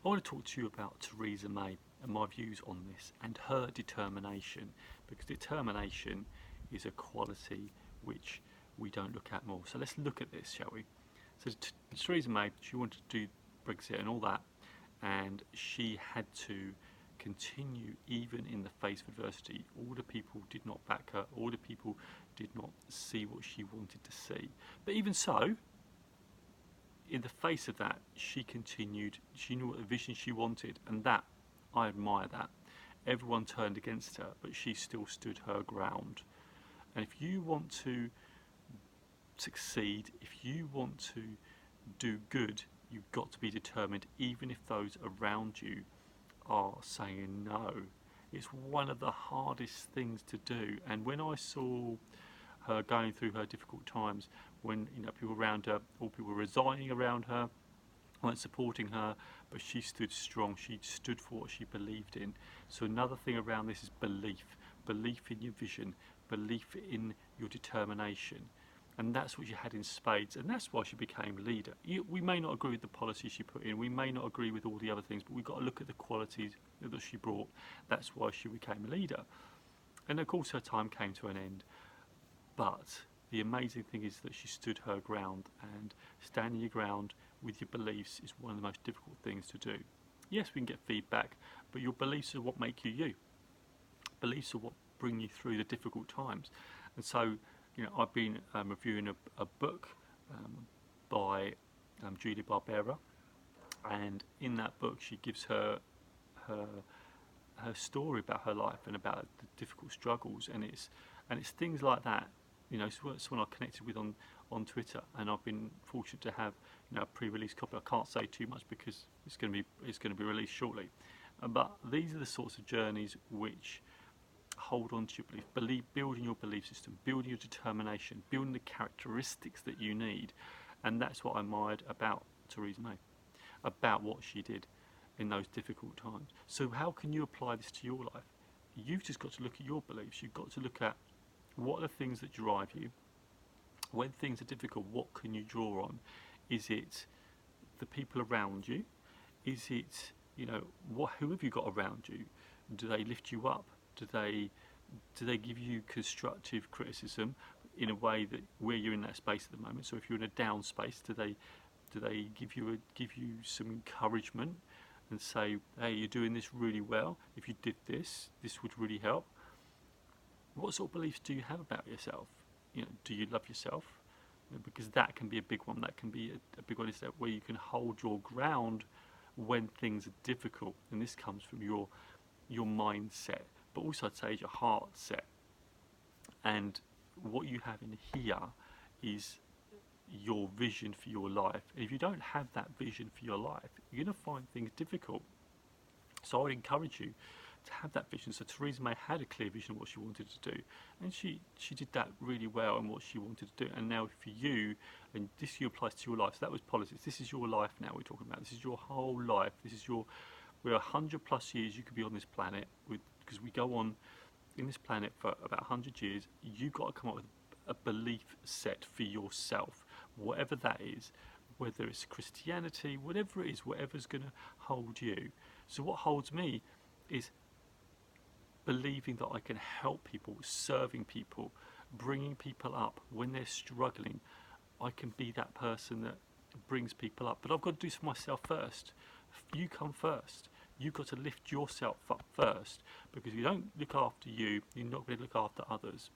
I want to talk to you about Theresa May and my views on this and her determination, because determination is a quality which we don't look at more. So let's look at this, shall we? So Theresa May, she wanted to do Brexit and all that, and she had to continue even in the face of adversity. All the people did not back her, all the people did not see what she wanted to see. But even so, in the face of that, she continued. She knew what the vision she wanted, and that, I admire that. Everyone turned against her, but she still stood her ground. And if you want to succeed, if you want to do good, you've got to be determined, even if those around you are saying no. It's one of the hardest things to do. And when I saw her going through her difficult times, when people around her, all people were resigning around her, weren't supporting her, but she stood strong. She stood for what she believed in. So another thing around this is belief in your vision, belief in your determination. And that's what she had in spades, and that's why she became leader. We may not agree with the policy she put in, we may not agree with all the other things, but we've got to look at the qualities that she brought. That's why she became a leader. And of course her time came to an end, but the amazing thing is that she stood her ground, and standing your ground with your beliefs is one of the most difficult things to do. Yes, we can get feedback, but your beliefs are what make you you. Beliefs are what bring you through the difficult times. And so, I've been reviewing a book by Julie Barbera, and in that book she gives her story about her life and about the difficult struggles, and it's things like that. Someone I connected with on Twitter, and I've been fortunate to have a pre-release copy. I can't say too much because it's going to be released shortly, but these are the sorts of journeys which hold on to your belief, building your belief system, building your determination, building the characteristics that you need. And that's what I admired about Theresa May, about what she did in those difficult times. So how can you apply this to your life? You've just got to look at your beliefs. You've got to look at what are the things that drive you. When things are difficult, what can you draw on? Is it the people around you? Is it, who have you got around you? Do they lift you up? Do they give you constructive criticism in a way that where you're in that space at the moment? So if you're in a down space, do they give you some encouragement and say, hey, you're doing this really well. If you did this would really help. What sort of beliefs do you have about yourself? Do you love yourself? Because that can be a big one. That can be a big one, is that where you can hold your ground when things are difficult. And this comes from your mindset, but also I'd say is your heart set. And what you have in here is your vision for your life. And if you don't have that vision for your life, you're going to find things difficult. So I would encourage you to have that vision. So Theresa May had a clear vision of what she wanted to do, and she did that really well in what she wanted to do. And now for you, and this applies to your life, so that was politics, this is your life now we're talking about. This is your whole life. We're 100 plus years you could be on this planet, because we go on in this planet for about 100 years. You've got to come up with a belief set for yourself, whatever that is, whether it's Christianity, whatever it is, whatever's going to hold you. So what holds me is believing that I can help people, serving people, bringing people up when they're struggling. I can be that person that brings people up, but I've got to do this for myself first. You come first. You've got to lift yourself up first, because if you don't look after you, you're not going to look after others.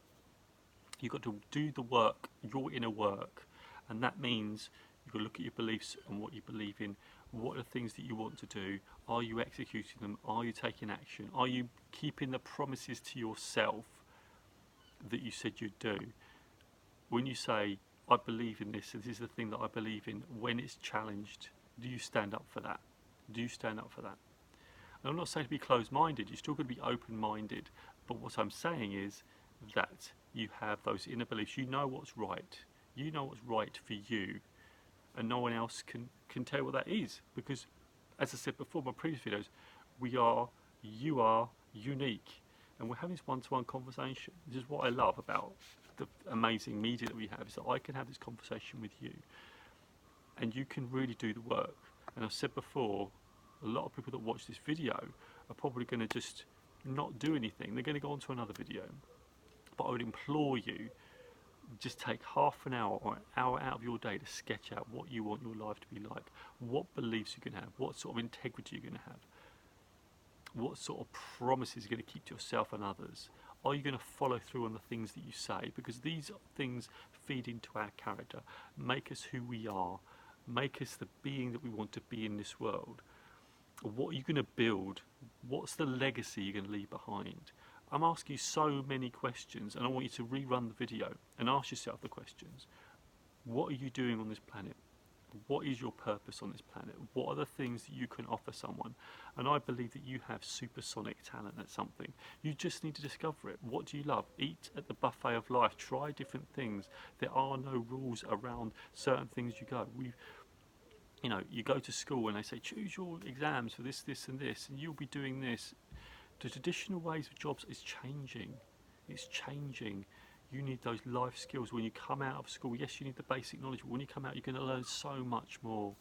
You've got to do the work, your inner work, and that means you've got to look at your beliefs and what you believe in. What are the things that you want to do? Are you executing them? Are you taking action? Are you keeping the promises to yourself that you said you'd do? When you say, I believe in this, and this is the thing that I believe in, when it's challenged, do you stand up for that? Do you stand up for that? And I'm not saying to be closed-minded, you're still going to be open-minded, but what I'm saying is that you have those inner beliefs. You know what's right. You know what's right for you, and no one else can tell what that is, because, as I said before in my previous videos, you are unique, and we're having this one-to-one conversation. This is what I love about the amazing media that we have, is that I can have this conversation with you, and you can really do the work. And I've said before, a lot of people that watch this video are probably going to just not do anything. They're going to go on to another video. But I would implore you, just take half an hour or an hour out of your day to sketch out what you want your life to be like, what beliefs you're going to have, what sort of integrity you're going to have, what sort of promises you're going to keep to yourself and others. Are you going to follow through on the things that you say? Because these things feed into our character, make us who we are, make us the being that we want to be in this world. What are you going to build? What's the legacy you're going to leave behind? I'm asking you so many questions, and I want you to rerun the video and ask yourself the questions. What are you doing on this planet? What is your purpose on this planet? What are the things that you can offer someone? And I believe that you have supersonic talent at something. You just need to discover it. What do you love? Eat at the buffet of life. Try different things. There are no rules around certain things you go. You go to school and they say, choose your exams for this, this and this, and you'll be doing this. The traditional ways of jobs is changing. It's changing. You need those life skills when you come out of school. Yes, you need the basic knowledge, but when you come out, you're going to learn so much more.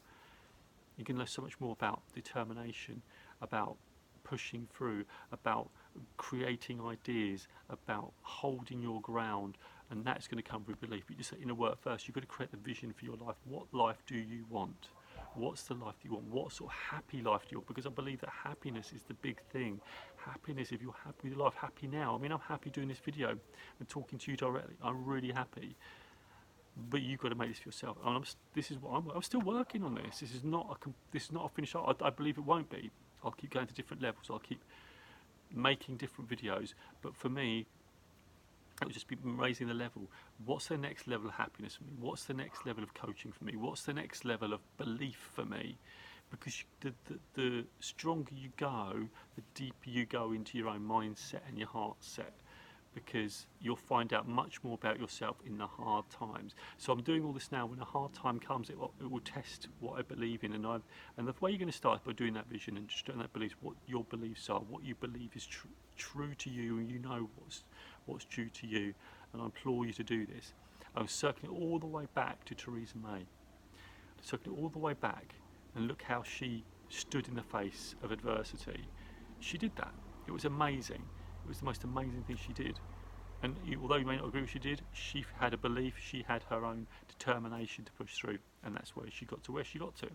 You're going to learn so much more about determination, about pushing through, about creating ideas, about holding your ground, and that's going to come with belief. But you just inner work first. You've got to create the vision for your life. What life do you want? What's the life you want? What sort of happy life do you want? Because I believe that happiness is the big thing. Happiness, if you're happy with your life, happy now. I mean, I'm happy doing this video and talking to you directly. I'm really happy. But you've got to make this for yourself. And I'm still working on this. This is not a finished art. I believe it won't be. I'll keep going to different levels. I'll keep making different videos. But for me, it would just be raising the level. What's the next level of happiness for me? What's the next level of coaching for me? What's the next level of belief for me? Because the stronger you go, the deeper you go into your own mindset and your heart set. Because you'll find out much more about yourself in the hard times. So I'm doing all this now. When a hard time comes, it will test what I believe in. And the way you're going to start is by doing that vision and just doing that belief, what your beliefs are, what you believe is true to you, and you know what's true to you. And I implore you to do this. I'm circling all the way back to Theresa May. Circling all the way back, and look how she stood in the face of adversity. She did that. It was amazing. It was the most amazing thing she did. And although you may not agree with what she did, she had a belief, she had her own determination to push through, and that's where she got to where she got to.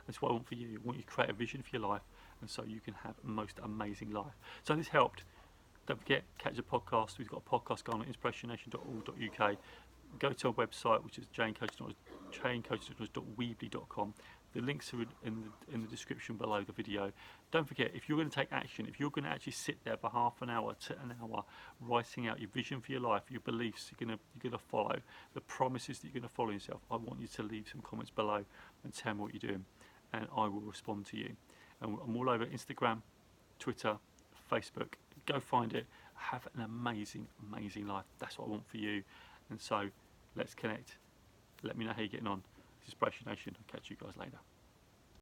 That's what I want for you. I want you to create a vision for your life, and so you can have the most amazing life. So this helped. Don't forget, catch the podcast. We've got a podcast going on InspirationNation.org.uk. Go to our website, which is chaincoaching.weebly.com. The links are in the description below the video. Don't forget, if you're going to take action, if you're going to actually sit there for half an hour to an hour, writing out your vision for your life, your beliefs you're going to follow, the promises that you're going to follow yourself, I want you to leave some comments below and tell me what you're doing, and I will respond to you. And I'm all over Instagram, Twitter, Facebook. Go find it. Have an amazing, amazing life. That's what I want for you. And so, let's connect. Let me know how you're getting on. Inspiration Nation. I'll catch you guys later.